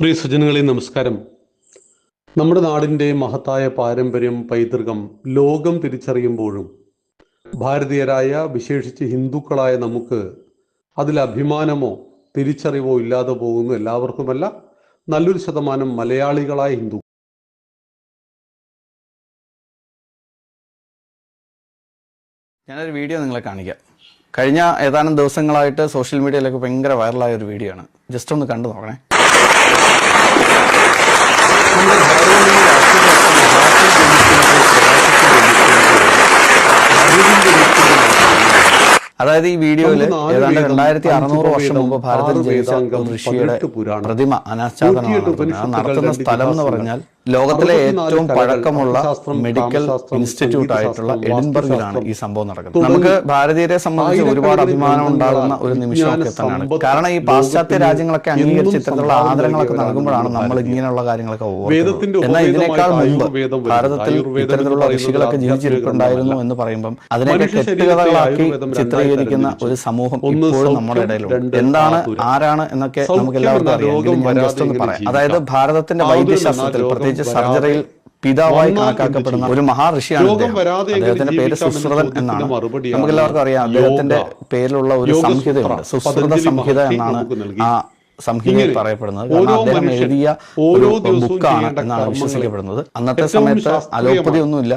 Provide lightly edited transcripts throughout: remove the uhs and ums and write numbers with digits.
പ്രിയ സുജനങ്ങളെ നമസ്കാരം. നമ്മുടെ നാടിൻ്റെ മഹത്തായ പാരമ്പര്യം, പൈതൃകം ലോകം തിരിച്ചറിയുമ്പോഴും ഭാരതീയരായ, വിശേഷിച്ച് ഹിന്ദുക്കളായ നമുക്ക് അതിൽ അഭിമാനമോ തിരിച്ചറിവോ ഇല്ലാതെ പോകുന്നു. എല്ലാവർക്കുമല്ല, നല്ലൊരു ശതമാനം മലയാളികളായ ഹിന്ദു. ഞാനൊരു വീഡിയോ നിങ്ങളെ കാണിക്കാം. കഴിഞ്ഞ ഏതാനും ദിവസങ്ങളായിട്ട് സോഷ്യൽ മീഡിയയിലൊക്കെ ഭയങ്കര വൈറലായ ഒരു വീഡിയോ ആണ്. ജസ്റ്റ് ഒന്ന് കണ്ടു നോക്കണേ. അതായത് ഈ വീഡിയോയിൽ ഏതാണ്ട് 2600 വർഷം മുമ്പ് ഭാരതത്തിൽ ജയിച്ച ഋഷിയുടെ പ്രതിമ അനാച്ഛാദനമാണ് നടത്തുന്ന സ്ഥലം എന്ന് പറഞ്ഞാൽ ലോകത്തിലെ ഏറ്റവും പഴക്കമുള്ള മെഡിക്കൽ ഇൻസ്റ്റിറ്റ്യൂട്ട് ആയിട്ടുള്ള എഡിൻബർഗിലാണ് ഈ സംഭവം നടക്കുന്നത്. നമുക്ക് ഭാരതീയരെ സംബന്ധിച്ച് ഒരുപാട് അഭിമാനം ഉണ്ടാകുന്ന ഒരു നിമിഷമൊക്കെ തന്നെയാണ്. കാരണം ഈ പാശ്ചാത്യ രാജ്യങ്ങളൊക്കെ അംഗീകരിച്ച് ഇത്തരത്തിലുള്ള ആദരങ്ങളൊക്കെ നൽകുമ്പോഴാണ് നമ്മൾ ഇങ്ങനെയുള്ള കാര്യങ്ങളൊക്കെ ഓർക്കുന്നത്. എന്നാൽ ഇതിനേക്കാൾ മുമ്പ് ഭാരതത്തിൽ ഇത്തരത്തിലുള്ള ഋഷികളൊക്കെ ജീവിച്ചിരിപ്പുണ്ടായിരുന്നു എന്ന് പറയുമ്പം അതിനെയൊക്കെ കെട്ടുകഥകളാക്കി ചിത്രീകരിക്കുന്ന ഒരു സമൂഹം ഇപ്പോഴും നമ്മുടെ ഇടയിലുണ്ട്. എന്താണ്, ആരാണ് എന്നൊക്കെ നമുക്ക് എല്ലാവർക്കും അറിയാം. ഞാൻ ജസ്റ്റ് ഒന്ന് പറയാം. അതായത് ഭാരതത്തിന്റെ വൈദ്യശാസ്ത്രത്തിൽ, പ്രത്യേകിച്ച് സർജറിയിൽ പിതാവായി കണക്കാക്കപ്പെടുന്ന ഒരു മഹാഋഷിയാണ് അദ്ദേഹത്തിന്റെ പേര് സുശ്രുതൻ എന്നാണ്. നമുക്ക് എല്ലാവർക്കും അറിയാം. അദ്ദേഹത്തിന്റെ പേരിലുള്ള ഒരു സംഹിതയുണ്ട്, സുശ്രുത സംഹിത എന്നാണ് ആ സംഹിതയിൽ പറയപ്പെടുന്നത്. കാരണം അദ്ദേഹം എഴുതിയ ഒരു ബുക്കാണ് എന്നാണ് വിശ്വസിക്കപ്പെടുന്നത്. അന്നത്തെ സമയത്ത് അലോപ്പതി ഒന്നുമില്ല,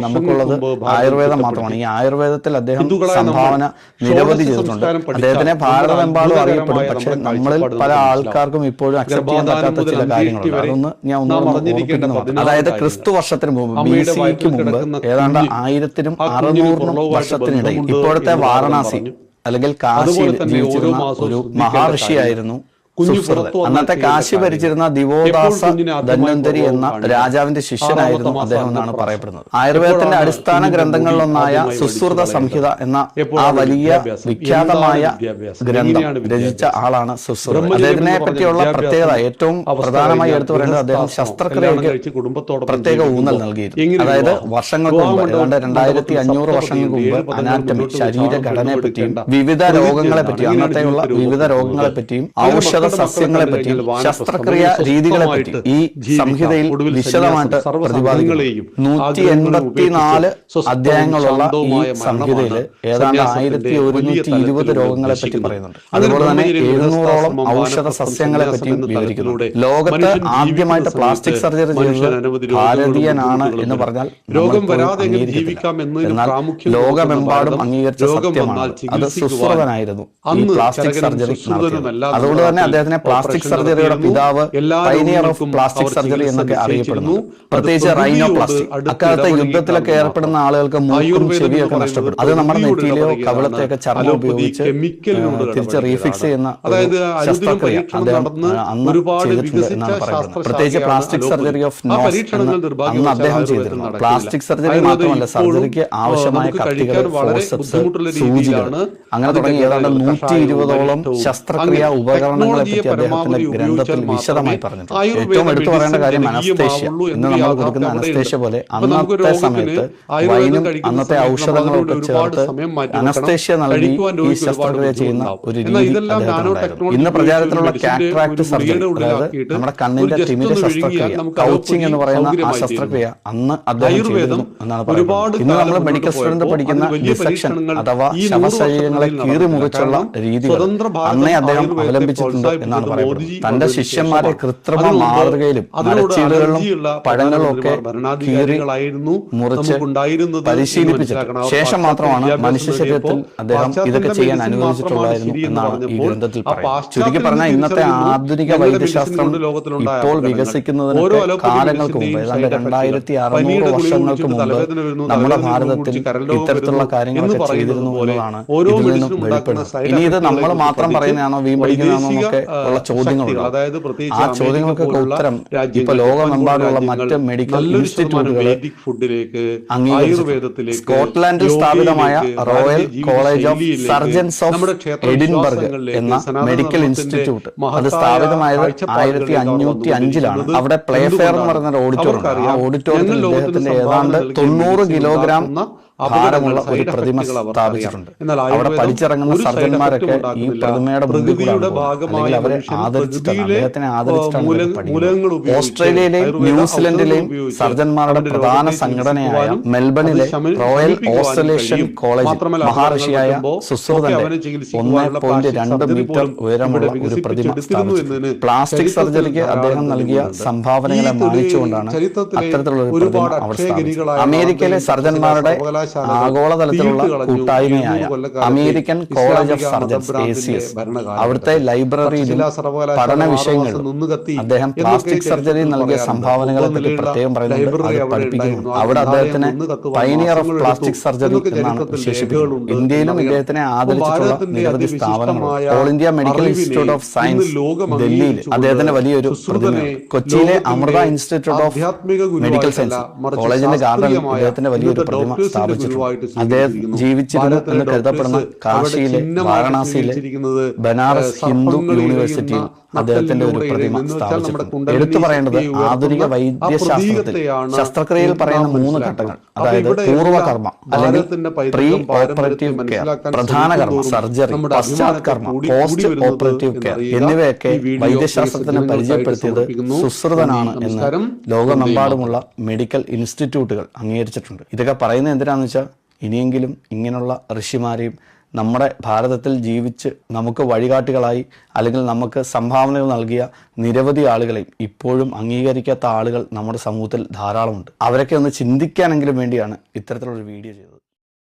നമുക്കുള്ളത് ആയുർവേദം മാത്രമാണ്. ഈ ആയുർവേദത്തിൽ അദ്ദേഹം സംഭാവന നിരവധി ചെയ്തിട്ടുണ്ട്. അദ്ദേഹത്തിനെ ഭാരതമെമ്പാടും അറിയപ്പെടും. പക്ഷെ നമ്മളിൽ പല ആൾക്കാർക്കും ഇപ്പോഴും അക്സെപ്റ്റ് ചെയ്യാൻ പറ്റാത്ത ചില കാര്യങ്ങളുണ്ട്. അതൊന്ന് ഞാൻ ഓർമ്മിക്കുന്നു. അതായത് ക്രിസ്തു വർഷത്തിന് മുമ്പ്, BC-ക്ക് മുമ്പ് ഏതാണ്ട് 1000-600 വർഷത്തിനിടയിൽ ഇപ്പോഴത്തെ വാരണാസി അല്ലെങ്കിൽ കാശിയിൽ ജീവിച്ചിരുന്ന ഒരു മഹാഋഷിയായിരുന്നു സുശ്രുതൻ. അന്നത്തെ കാശി ഭരിച്ചിരുന്ന ദിവോദാസ ധന്വന്തരി എന്ന രാജാവിന്റെ ശിഷ്യനായിരുന്നു അദ്ദേഹം എന്നാണ് പറയപ്പെടുന്നത്. ആയുർവേദത്തിന്റെ അടിസ്ഥാന ഗ്രന്ഥങ്ങളിലൊന്നായ സുശ്രുത സംഹിത എന്ന ആ വലിയ വിഖ്യാതമായ ഗ്രന്ഥം രചിച്ച ആളാണ് സുശ്രുതൻ. അദ്ദേഹത്തിനെ പറ്റിയുള്ള പ്രത്യേകത, ഏറ്റവും പ്രധാനമായി എടുത്തു പറയേണ്ടത്, അദ്ദേഹം ശസ്ത്രക്രിയയ്ക്ക് പ്രത്യേക ഊന്നൽ നൽകിയിരുന്നു. അതായത് വർഷങ്ങൾക്ക് മുമ്പ്, ഏതാണ്ട് 2500 വർഷങ്ങൾക്ക് മുമ്പ് അനാറ്റമി, ശരീരഘടനയെ പറ്റിയും വിവിധ രോഗങ്ങളെ പറ്റിയും, അന്നത്തെയുള്ള വിവിധ രോഗങ്ങളെ പറ്റിയും ഔഷധ സസ്യങ്ങളെ പറ്റി, ശസ്ത്രക്രിയ രീതികളെ പറ്റി ഈ സംഹിതയിൽ വിശദമായിട്ട് പ്രതിപാദിക്കുന്നു. 184 അധ്യായങ്ങളുള്ള ഈ സംഹിതയിൽ ഏതാണ്ട് 1120 രോഗങ്ങളെ പറ്റി പറയുന്നുണ്ട്. അതുപോലെ തന്നെ 700ഓളം ഔഷധ സസ്യങ്ങളെ പറ്റിയും വിവരിക്കുന്നുണ്ട്. ലോകത്ത് ആദ്യമായിട്ട് പ്ലാസ്റ്റിക് സർജറി ചെയ്തത് ഭാരതീയനാണ് എന്ന് പറഞ്ഞാൽ എന്നാൽ ലോകമെമ്പാടും അംഗീകരിച്ച സത്യമാണ് അത് സുശ്രുതനായിരുന്നു ഈ പ്ലാസ്റ്റിക് സർജറി നടത്തിയത്. അതുകൊണ്ട് തന്നെ അദ്ദേഹത്തിനെ പ്ലാസ്റ്റിക് സർജറിയുടെ പിതാവ്, പൈനിയർ ഓഫ് പ്ലാസ്റ്റിക് സർജറി എന്നൊക്കെ അറിയപ്പെടുന്നു. പ്രത്യേകിച്ച് റൈനോപ്ലാസ്റ്റി. അക്കാലത്തെ യുദ്ധത്തിലൊക്കെ ഏർപ്പെടുന്ന ആളുകൾക്ക് മൂക്കും ചെവിയൊക്കെ നഷ്ടപ്പെടും. അത് നമ്മുടെ നെറ്റിയിലെയോ കവിളത്തെയൊക്കെ ചർമ്മം ഉപയോഗിച്ച് തിരിച്ച് റീഫിക്സ് ചെയ്യുന്ന ശസ്ത്രക്രിയ അദ്ദേഹം അന്ന് ചെയ്തിട്ടുണ്ട് എന്നാണ് പറയുന്നത്. പ്രത്യേകിച്ച് പ്ലാസ്റ്റിക് സർജറി ഓഫ് നോസ് അന്ന് അദ്ദേഹം ചെയ്തിരുന്നു. പ്ലാസ്റ്റിക് സർജറി മാത്രമല്ല, സർജറിക്ക് ആവശ്യമായ കത്തികൾ, ഫോർസെപ്സ്, സൂചികൾ, അങ്ങനെ തുടങ്ങി ഏതാണ്ട് 120ഓളം ശസ്ത്രക്രിയ ഉപകരണങ്ങളെ പറ്റി അദ്ദേഹത്തിന്റെ ഗ്രന്ഥത്തിൽ വിശദമായി പറഞ്ഞിട്ടുണ്ട്. ഏറ്റവും എടുത്തു പറയേണ്ട കാര്യം അനസ്തേഷ്യ. ഇന്ന് നമ്മൾ കൊടുക്കുന്ന അനസ്തേഷ്യ പോലെ അന്നത്തെ സമയത്ത് വൈനും അന്നത്തെ ഔഷധങ്ങളൊക്കെ ചേർത്ത് അനസ്തേഷ്യ നൽകി ഈ ശസ്ത്രക്രിയ ചെയ്യുന്ന ഒരു രീതി അദ്ദേഹത്തിനുണ്ടായിരുന്നു. ഇന്ന് പ്രചാരത്തിലുള്ള കാറ്ററാക്ട് സർജറി, അതായത് നമ്മുടെ കണ്ണിന്റെ തിമിര ശസ്ത്രക്രിയ, കൗച്ചിങ് എന്ന് പറയുന്ന ആ ശസ്ത്രക്രിയ അന്ന് അദ്ദേഹം ചെയ്തിരുന്നു എന്നാണ് പറയുന്നത്. ഇന്ന് നമ്മൾ മെഡിക്കൽ സ്റ്റുഡന്റ് പഠിക്കുന്ന ഡിസെക്ഷൻ അഥവാ ശവശരീരങ്ങളെ കീറി മുറിച്ചുള്ള രീതികൾ അന്നേ അദ്ദേഹം അവലംബിച്ചിട്ടുണ്ട് എന്നാണ് പറയുന്നത്. തന്റെ ശിഷ്യന്മാരെ കൃത്രിമ മാതൃകയിലും മരച്ചീളുകളിലും പഴങ്ങളും ഒക്കെ കീറി മുറിച്ച് പരിശീലിപ്പിച്ചിട്ട് ശേഷം മാത്രമാണ് മനുഷ്യ ശരീരത്തിൽ അദ്ദേഹം ഇതൊക്കെ ചെയ്യാൻ അനുവദിച്ചിട്ടുള്ളായിരുന്നു എന്നാണ് ഈ ഗ്രന്ഥത്തിൽ പറയുന്നത്. ചുരുക്കി പറഞ്ഞാൽ ഇന്നത്തെ ആധുനിക വൈദ്യശാസ്ത്രം ഇപ്പോൾ വികസിക്കുന്നതിന് കാലങ്ങൾക്ക് മുമ്പ്, ഏതാണ്ട് 2600 വർഷങ്ങൾക്ക് മുമ്പ് നമ്മുടെ ഭാരതത്തിൽ ഇത്തരത്തിലുള്ള കാര്യങ്ങളൊക്കെ ചെയ്തിരുന്നു എന്നതാണ് ഇതിൽ നിന്നും വെളിപ്പെടുന്നത്. ഇനി ഇത് നമ്മൾ മാത്രം പറയുന്നതാണോ, വീമ്പടിക്കുന്നതാണോ എന്നൊക്കെ ഉള്ള ചോദ്യങ്ങളുണ്ട്. ആ ചോദ്യങ്ങൾക്കൊക്കെ ഉത്തരം ഇപ്പൊ ലോകമെമ്പാടുമുള്ള മറ്റ് മെഡിക്കൽ ഇൻസ്റ്റിറ്റ്യൂട്ടുകളിലേക്ക് അംഗീകരിച്ചു. സ്കോട്ട്ലാൻഡിൽ സ്ഥാപിതമായ royal college of surgeons of Edinburgh എന്ന മെഡിക്കൽ ഇൻസ്റ്റിറ്റ്യൂട്ട്, അത് സ്ഥാപിതമായത് 1505-ലാണ്. അവിടെ പ്ലേ ഫെയർ എന്ന് പറയുന്ന ഒരു ഓഡിറ്റോറിയം. ആ ഓഡിറ്റോറിയത്തിൽ അദ്ദേഹത്തിന്റെ ഏതാണ്ട് 90 കിലോഗ്രാം ഭാരമുള്ള ഒരു പ്രതിമ സ്ഥാപിച്ചിട്ടുണ്ട്. അവിടെ പഠിച്ചിറങ്ങുന്ന സർജന്മാരൊക്കെ ഈ പ്രതിമയുടെ മുമ്പിൽ കൂടെ അല്ലെങ്കിൽ അവരെ ആദരിച്ചിട്ടാണ്, അദ്ദേഹത്തിനെ ആദരിച്ചിട്ടാണ് പഠിക്കുന്നത്. ഓസ്ട്രേലിയയിലെയും ന്യൂസിലൻഡിലെയും സർജന്മാരുടെ പ്രധാന സംഘടനയായ മെൽബണിലെ റോയൽ ഓസ്ട്രേലിയൻ കോളേജ് മഹാഋഷിയായ സുശ്രുതന്റെ 1.2 മീറ്റർ ഉയരമുള്ള ഒരു പ്രതിമ സ്ഥാപിച്ചു. പ്ലാസ്റ്റിക് സർജറിക്ക് അദ്ദേഹം നൽകിയ സംഭാവനകളെ മാനിച്ചുകൊണ്ടാണ് അത്തരത്തിലുള്ള ഒരു പ്രതിമ അവർ സ്ഥാപിച്ചത്. അമേരിക്കയിലെ സർജന്മാരുടെ ആഗോളതലത്തിലുള്ള കൂട്ടായ്മയായ American college of surgeons ACS അവിടുത്തെ ലൈബ്രറിയിലും പഠന വിഷയങ്ങളിലും അദ്ദേഹം പ്ലാസ്റ്റിക് സർജറിയിൽ നൽകിയ സംഭാവനകളെ പറ്റി പ്രത്യേകം പറയുന്നുണ്ട്, അത് പഠിപ്പിക്കുന്നു. അവിടെ അദ്ദേഹത്തിന് പൈനിയർ ഓഫ് പ്ലാസ്റ്റിക് സർജറി എന്നാണ് വിശേഷിപ്പിക്കുന്നത്. ഇന്ത്യയിലും ഇദ്ദേഹത്തിനെ ആദരിച്ചിട്ടുള്ള നിരവധി സ്ഥാപനങ്ങളുണ്ട്. All India medical institute of science ഡൽഹിയിൽ അദ്ദേഹത്തിന്റെ വലിയൊരു പ്രതിമയുണ്ട്. കൊച്ചിയിലെ Amrita institute of medical science കോളേജിന്റെ ഗാർഡനിൽ അദ്ദേഹത്തിന്റെ വലിയൊരു പ്രതിമ സ്ഥാപിച്ചിട്ടുണ്ട്. അദ്ദേഹം ജീവിച്ചിരുന്നു എന്ന് കരുതപ്പെടുന്ന കാശിയിലെ, വാരണാസിയിലെ ബനാറസ് ഹിന്ദു യൂണിവേഴ്സിറ്റിയിൽ അദ്ദേഹത്തിന്റെ ഒരു പ്രതിമ സ്ഥാപിച്ചിട്ടുണ്ട്. എടുത്തു പറയേണ്ടത് ആധുനിക വൈദ്യശാസ്ത്രത്തിൽ ശസ്ത്രക്രിയയിൽ പറയുന്ന 3 ഘട്ടങ്ങൾ, അതായത് പൂർവ്വകർമ്മ അല്ലെങ്കിൽ പ്രീ ഓപ്പറേറ്റീവ് കെയർ, പ്രധാന കർമ്മ സർജറി, പശ്ചാത് കർമ്മ പോസ്റ്റ് ഓപ്പറേറ്റീവ് കെയർ എന്നിവയൊക്കെ വൈദ്യശാസ്ത്രത്തിന് പരിചയപ്പെടുത്തിയത് സുശ്രുതനാണ് എന്ന് ലോകമെമ്പാടുമുള്ള മെഡിക്കൽ ഇൻസ്റ്റിറ്റ്യൂട്ടുകൾ അംഗീകരിച്ചിട്ടുണ്ട്. ഇതൊക്കെ പറയുന്നത് എന്തിനാണെന്ന് വെച്ചാൽ, ഇനിയെങ്കിലും ഇങ്ങനെയുള്ള ഋഷിമാരെയും നമ്മുടെ ഭാരതത്തിൽ ജീവിച്ച് നമുക്ക് വഴികാട്ടികളായി അല്ലെങ്കിൽ നമുക്ക് സംഭാവനകൾ നൽകിയ നിരവധി ആളുകളെയും ഇപ്പോഴും അംഗീകരിക്കാത്ത ആളുകൾ നമ്മുടെ സമൂഹത്തിൽ ധാരാളമുണ്ട്. അവരൊക്കെ ഒന്ന് ചിന്തിക്കാനെങ്കിലും വേണ്ടിയാണ് ഇത്തരത്തിലുള്ള വീഡിയോ ചെയ്തത്.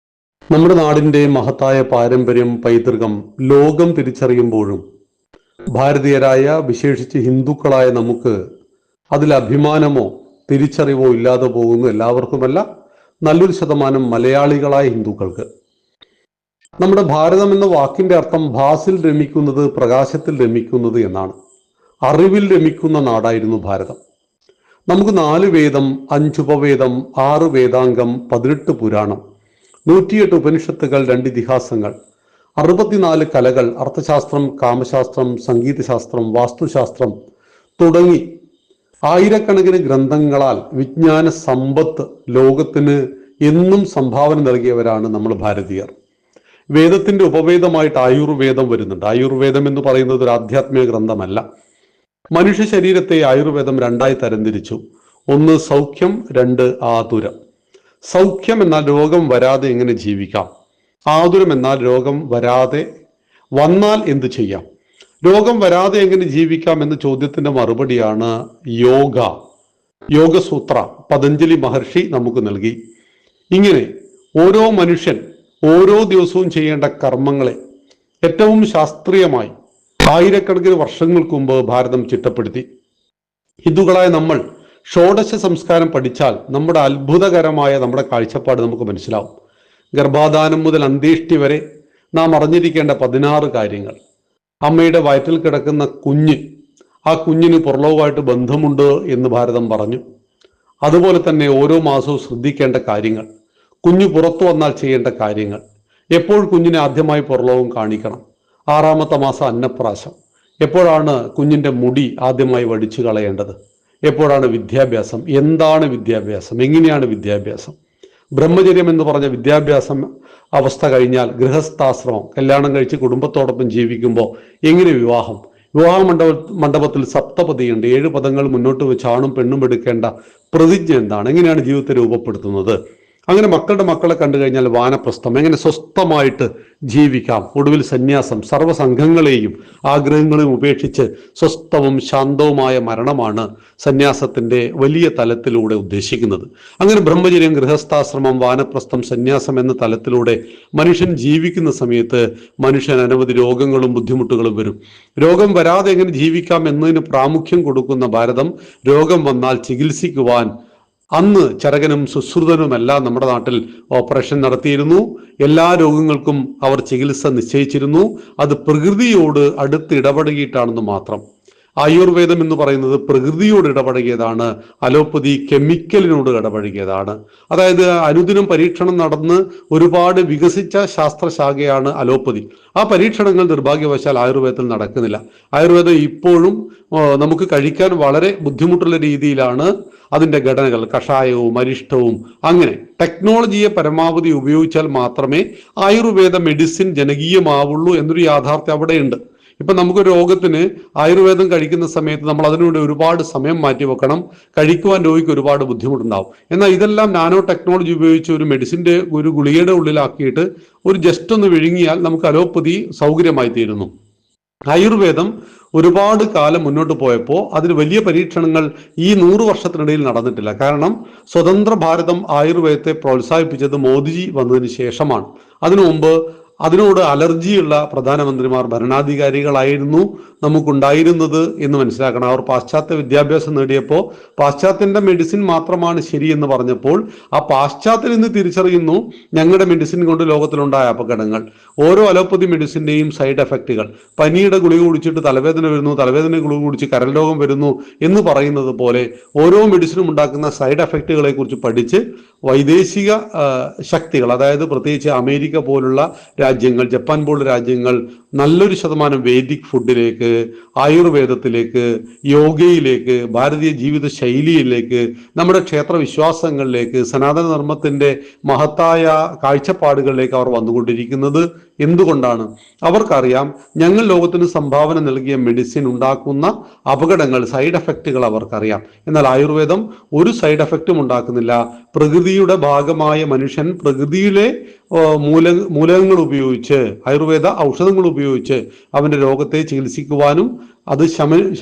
നമ്മുടെ നാടിന്റെ മഹത്തായ പാരമ്പര്യം, പൈതൃകം ലോകം തിരിച്ചറിയുമ്പോഴും ഭാരതീയരായ, വിശേഷിച്ച് ഹിന്ദുക്കളായ നമുക്ക് അതിൽ അഭിമാനമോ തിരിച്ചറിവോ ഇല്ലാതെ പോകുന്നു. എല്ലാവർക്കുമല്ല, നല്ലൊരു ശതമാനം മലയാളികളായ ഹിന്ദുക്കൾക്ക്. നമ്മുടെ ഭാരതം എന്ന വാക്കിന്റെ അർത്ഥം ഭാസിൽ രമിക്കുന്നത്, പ്രകാശത്തിൽ രമിക്കുന്നത് എന്നാണ്. അറിവിൽ രമിക്കുന്ന നാടായിരുന്നു ഭാരതം. നമുക്ക് 4 വേദം, 5 ഉപവേദം, 6 വേദാംഗം, 18 പുരാണം, 108 ഉപനിഷത്തുകൾ, 2 ഇതിഹാസങ്ങൾ, 64 കലകൾ, അർത്ഥശാസ്ത്രം, കാമശാസ്ത്രം, സംഗീതശാസ്ത്രം, വാസ്തുശാസ്ത്രം തുടങ്ങി ആയിരക്കണക്കിന് ഗ്രന്ഥങ്ങളാൽ വിജ്ഞാന സമ്പത്ത് ലോകത്തിന് എന്നും സംഭാവന നൽകിയവരാണ് നമ്മൾ ഭാരതീയർ. വേദത്തിന്റെ ഉപവേദമായിട്ട് ആയുർവേദം വരുന്നുണ്ട്. ആയുർവേദം എന്ന് പറയുന്നത് ഒരു ആധ്യാത്മിക ഗ്രന്ഥമല്ല. മനുഷ്യ ശരീരത്തെ ആയുർവേദം 2ആയി തരംതിരിച്ചു. 1 സൗഖ്യം, 2 ആതുരം. സൗഖ്യം എന്നാൽ രോഗം വരാതെ എങ്ങനെ ജീവിക്കാം, ആതുരം എന്നാൽ രോഗം വരാതെ വന്നാൽ എന്ത് ചെയ്യാം. രോഗം വരാതെ എങ്ങനെ ജീവിക്കാം എന്ന ചോദ്യത്തിന്റെ മറുപടിയാണ് യോഗസൂത്ര പതഞ്ജലി മഹർഷി നമുക്ക് നൽകി. ഇങ്ങനെ ഓരോ മനുഷ്യൻ ഓരോ ദിവസവും ചെയ്യേണ്ട കർമ്മങ്ങളെ ഏറ്റവും ശാസ്ത്രീയമായി ആയിരക്കണക്കിന് വർഷങ്ങൾക്ക് മുമ്പ് ഭാരതം ചിട്ടപ്പെടുത്തി. ഹിന്ദുക്കളായ നമ്മൾ ഷോഡശ സംസ്കാരം പഠിച്ചാൽ നമ്മുടെ അത്ഭുതകരമായ നമ്മുടെ കാഴ്ചപ്പാട് നമുക്ക് മനസ്സിലാവും. ഗർഭാധാനം മുതൽ അന്ത്യേഷ്ടി വരെ നാം അറിഞ്ഞിരിക്കേണ്ട 16 കാര്യങ്ങൾ. അമ്മയുടെ വയറ്റിൽ കിടക്കുന്ന കുഞ്ഞ്, ആ കുഞ്ഞിന് പുറലോകമായിട്ട് ബന്ധമുണ്ട് എന്ന് ഭാരതം പറഞ്ഞു. അതുപോലെ തന്നെ ഓരോ മാസവും ശ്രദ്ധിക്കേണ്ട കാര്യങ്ങൾ, കുഞ്ഞു പുറത്തു വന്നാൽ ചെയ്യേണ്ട കാര്യങ്ങൾ, എപ്പോൾ കുഞ്ഞിനെ ആദ്യമായി പുറലോകം കാണിക്കണം, 6ാമത്തെ മാസം അന്നപ്രാശം, എപ്പോഴാണ് കുഞ്ഞിൻ്റെ മുടി ആദ്യമായി വടിച്ചു കളയേണ്ടത്, എപ്പോഴാണ് വിദ്യാഭ്യാസം, എന്താണ് വിദ്യാഭ്യാസം, എങ്ങനെയാണ് വിദ്യാഭ്യാസം, ബ്രഹ്മചര്യം എന്ന് പറഞ്ഞ വിദ്യാഭ്യാസം അവസ്ഥ കഴിഞ്ഞാൽ ഗൃഹസ്ഥാശ്രമം, കല്യാണം കഴിച്ച് കുടുംബത്തോടൊപ്പം ജീവിക്കുമ്പോൾ എങ്ങനെ വിവാഹം മണ്ഡപത്തിൽ സപ്തപതിയുണ്ട്, 7 പദങ്ങൾ മുന്നോട്ട് വെച്ച് ആണും പെണ്ണും എടുക്കേണ്ട പ്രതിജ്ഞ എന്താണ്, എങ്ങനെയാണ് ജീവിതത്തെ രൂപപ്പെടുത്തുന്നത്. അങ്ങനെ മക്കളെ കണ്ടു കഴിഞ്ഞാൽ വാനപ്രസ്ഥം, എങ്ങനെ സ്വസ്ഥമായിട്ട് ജീവിക്കാം. ഒടുവിൽ സന്യാസം, സർവ്വസംഘങ്ങളെയും ആഗ്രഹങ്ങളെയും ഉപേക്ഷിച്ച് സ്വസ്ഥവും ശാന്തവുമായ മരണമാണ് സന്യാസത്തിന്റെ വലിയ തലത്തിലൂടെ ഉദ്ദേശിക്കുന്നത്. അങ്ങനെ ബ്രഹ്മചര്യം, ഗൃഹസ്ഥാശ്രമം, വാനപ്രസ്ഥം, സന്യാസം എന്ന തലത്തിലൂടെ മനുഷ്യൻ ജീവിക്കുന്ന സമയത്ത് മനുഷ്യൻ അനവധി രോഗങ്ങളും ബുദ്ധിമുട്ടുകളും വരും. രോഗം വരാതെ എങ്ങനെ ജീവിക്കാം എന്നതിന് പ്രാമുഖ്യം കൊടുക്കുന്ന ഭാരതം രോഗം വന്നാൽ ചികിത്സിക്കുവാൻ അന്ന് ചരകനും സുശ്രുതനുമെല്ലാം നമ്മുടെ നാട്ടിൽ ഓപ്പറേഷൻ നടത്തിയിരുന്നു. എല്ലാ രോഗങ്ങൾക്കും അവർ ചികിത്സ നിശ്ചയിച്ചിരുന്നു. അത് പ്രകൃതിയോട് അടുത്ത് ഇടപഴകിയിട്ടാണെന്ന് മാത്രം. ആയുർവേദം എന്ന് പറയുന്നത് പ്രകൃതിയോട് ഇടപഴകിയതാണ്, അലോപ്പതി കെമിക്കലിനോട് ഇടപഴകിയതാണ്. അതായത് അനുദിനം പരീക്ഷണം നടന്ന് ഒരുപാട് വികസിച്ച ശാസ്ത്രശാഖയാണ് അലോപ്പതി. ആ പരീക്ഷണങ്ങൾ നിർഭാഗ്യവശാൽ ആയുർവേദത്തിൽ നടക്കുന്നില്ല. ആയുർവേദം ഇപ്പോഴും നമുക്ക് കഴിക്കാൻ വളരെ ബുദ്ധിമുട്ടുള്ള രീതിയിലാണ് അതിൻ്റെ ഘടനകൾ, കഷായവും അരിഷ്ടവും. അങ്ങനെ ടെക്നോളജിയെ പരമാവധി ഉപയോഗിച്ചാൽ മാത്രമേ ആയുർവേദ മെഡിസിൻ ജനകീയമാവുള്ളൂ എന്നൊരു യാഥാർത്ഥ്യം അവിടെയുണ്ട്. ഇപ്പൊ നമുക്ക് രോഗത്തിന് ആയുർവേദം കഴിക്കുന്ന സമയത്ത് നമ്മൾ അതിനുവേണ്ടി ഒരുപാട് സമയം മാറ്റി വെക്കണം, കഴിക്കുവാൻ രോഗിക്ക് ഒരുപാട് ബുദ്ധിമുട്ടുണ്ടാവും. എന്നാൽ ഇതെല്ലാം നാനോ ടെക്നോളജി ഉപയോഗിച്ച് ഒരു മെഡിസിന്റെ ഒരു ഗുളികയുടെ ഉള്ളിലാക്കിയിട്ട് ഒരു ജസ്റ്റ് ഒന്ന് വിഴുങ്ങിയാൽ നമുക്ക് അലോപ്പതി സൗകര്യമായി തീരുന്നു. ആയുർവേദം ഒരുപാട് കാലം മുന്നോട്ട് പോയപ്പോൾ അതിന് വലിയ പരീക്ഷണങ്ങൾ ഈ 100 വർഷത്തിനിടയിൽ നടന്നിട്ടില്ല. കാരണം സ്വതന്ത്ര ഭാരതം ആയുർവേദത്തെ പ്രോത്സാഹിപ്പിച്ചത് മോദിജി വന്നതിന് ശേഷമാണ്. അതിനു മുമ്പ് അതിനോട് അലർജിയുള്ള പ്രധാനമന്ത്രിമാർ, ഭരണാധികാരികളായിരുന്നു നമുക്കുണ്ടായിരുന്നത് എന്ന് മനസ്സിലാക്കണം. അവർ പാശ്ചാത്യ വിദ്യാഭ്യാസം നേടിയപ്പോൾ പാശ്ചാത്യന്റെ മെഡിസിൻ മാത്രമാണ് ശരിയെന്ന് പറഞ്ഞപ്പോൾ ആ പാശ്ചാത്യൻ ഇന്ന് തിരിച്ചറിയുന്നു ഞങ്ങളുടെ മെഡിസിൻ കൊണ്ട് ലോകത്തിലുണ്ടായ അപകടങ്ങൾ, ഓരോ അലോപ്പതി മെഡിസിന്റെയും സൈഡ് എഫക്റ്റുകൾ. പനിയുടെ ഗുളിക കുടിച്ചിട്ട് തലവേദന വരുന്നു, തലവേദന ഗുളിക കുടിച്ച് കരൾ രോഗം വരുന്നു എന്ന് പറയുന്നത് പോലെ ഓരോ മെഡിസിനും ഉണ്ടാക്കുന്ന സൈഡ് എഫക്റ്റുകളെ കുറിച്ച് പഠിച്ച് വൈദേശിക ശക്തികൾ, അതായത് പ്രത്യേകിച്ച് അമേരിക്ക പോലുള്ള രാജ്യങ്ങൾ, ജപ്പാൻ പോലുള്ള രാജ്യങ്ങൾ നല്ലൊരു ശതമാനം വേദിക് ഫുഡിലേക്ക്, ആയുർവേദത്തിലേക്ക്, യോഗയിലേക്ക്, ഭാരതീയ ജീവിത ശൈലിയിലേക്ക്, നമ്മുടെ ക്ഷേത്ര വിശ്വാസങ്ങളിലേക്ക്, സനാതന ധർമ്മത്തിന്റെ മഹത്തായ കാഴ്ചപ്പാടുകളിലേക്ക് അവർ വന്നുകൊണ്ടിരിക്കുന്നത് എന്തുകൊണ്ടാണ്? അവർക്കറിയാം ഞങ്ങൾ ലോകത്തിന് സംഭാവന നൽകിയ മെഡിസിൻ ഉണ്ടാക്കുന്ന അപകടങ്ങൾ, സൈഡ് എഫക്റ്റുകൾ അവർക്കറിയാം. എന്നാൽ ആയുർവേദം ഒരു സൈഡ് എഫക്റ്റും ഉണ്ടാക്കുന്നില്ല. പ്രകൃതിയുടെ ഭാഗമായ മനുഷ്യൻ പ്രകൃതിയിലെ മൂലകങ്ങൾ ഉപയോഗിച്ച്, ആയുർവേദ ഔഷധങ്ങൾ ഉപയോഗിച്ച് അവന്റെ രോഗത്തെ ചികിത്സിക്കുവാനും അത്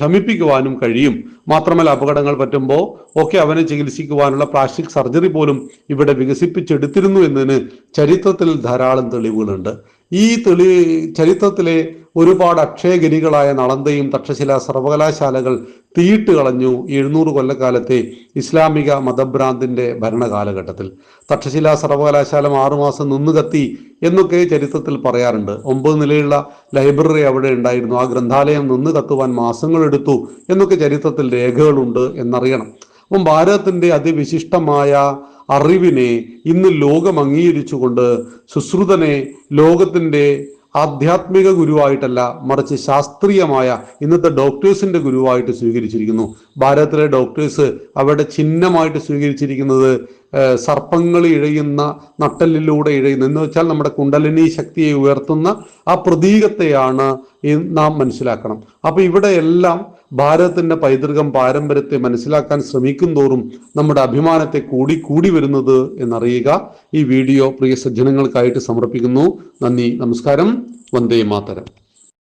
ശമിപ്പിക്കുവാനും കഴിയും. മാത്രമല്ല അപകടങ്ങൾ പറ്റുമ്പോൾ ഒക്കെ അവനെ ചികിത്സിക്കുവാനുള്ള പ്ലാസ്റ്റിക് സർജറി പോലും ഇവിടെ വികസിപ്പിച്ചെടുത്തിരുന്നു എന്നതിന് ചരിത്രത്തിൽ ധാരാളം തെളിവുകളുണ്ട്. ഈ ചരിത്രത്തിലെ ഒരുപാട് അക്ഷയഗനികളായ നളന്തയും തക്ഷശില സർവകലാശാലകൾ തീയിട്ട് കളഞ്ഞു 700 കൊല്ലക്കാലത്തെ ഇസ്ലാമിക മതഭ്രാന്തിന്റെ ഭരണകാലഘട്ടത്തിൽ. തക്ഷശില സർവകലാശാല 6 മാസം നിന്ന് കത്തി എന്നൊക്കെ ചരിത്രത്തിൽ പറയാറുണ്ട്. 9 നിലയുള്ള ലൈബ്രറി അവിടെ ഉണ്ടായിരുന്നു, ആ ഗ്രന്ഥാലയം നിന്ന് കത്തുവാൻ മാസങ്ങളെടുത്തു എന്നൊക്കെ ചരിത്രത്തിൽ രേഖകളുണ്ട് എന്നറിയണം. അപ്പം ഭാരതത്തിന്റെ അതിവിശിഷ്ടമായ അറിവിനെ ഇന്ന് ലോകം അംഗീകരിച്ചുകൊണ്ട് സുശ്രുതനെ ലോകത്തിന്റെ ആധ്യാത്മിക ഗുരുവായിട്ടല്ല, മറിച്ച് ശാസ്ത്രീയമായ ഇന്നത്തെ ഡോക്ടേഴ്സിന്റെ ഗുരുവായിട്ട് സ്വീകരിച്ചിരിക്കുന്നു. ഭാരതത്തിലെ ഡോക്ടേഴ്സ് അവരുടെ ചിഹ്നമായിട്ട് സ്വീകരിച്ചിരിക്കുന്നത് സർപ്പങ്ങൾ ഇഴയുന്ന നട്ടലിലൂടെ ഇഴയുന്ന, എന്ന് വെച്ചാൽ നമ്മുടെ കുണ്ടലിനി ശക്തിയെ ഉയർത്തുന്ന ആ പ്രതീകത്തെയാണ് നാം മനസ്സിലാക്കണം. അപ്പൊ ഇവിടെ എല്ലാം ഭാരതത്തിന്റെ പൈതൃകം, പാരമ്പര്യത്തെ മനസ്സിലാക്കാൻ ശ്രമിക്കും തോറും നമ്മുടെ അഭിമാനത്തെ കൂടി വരുന്നത് എന്നറിയുക. ഈ വീഡിയോ പ്രിയ സജ്ജനങ്ങൾക്കായിട്ട് സമർപ്പിക്കുന്നു. നന്ദി, നമസ്കാരം. വന്ദേ മാതരം.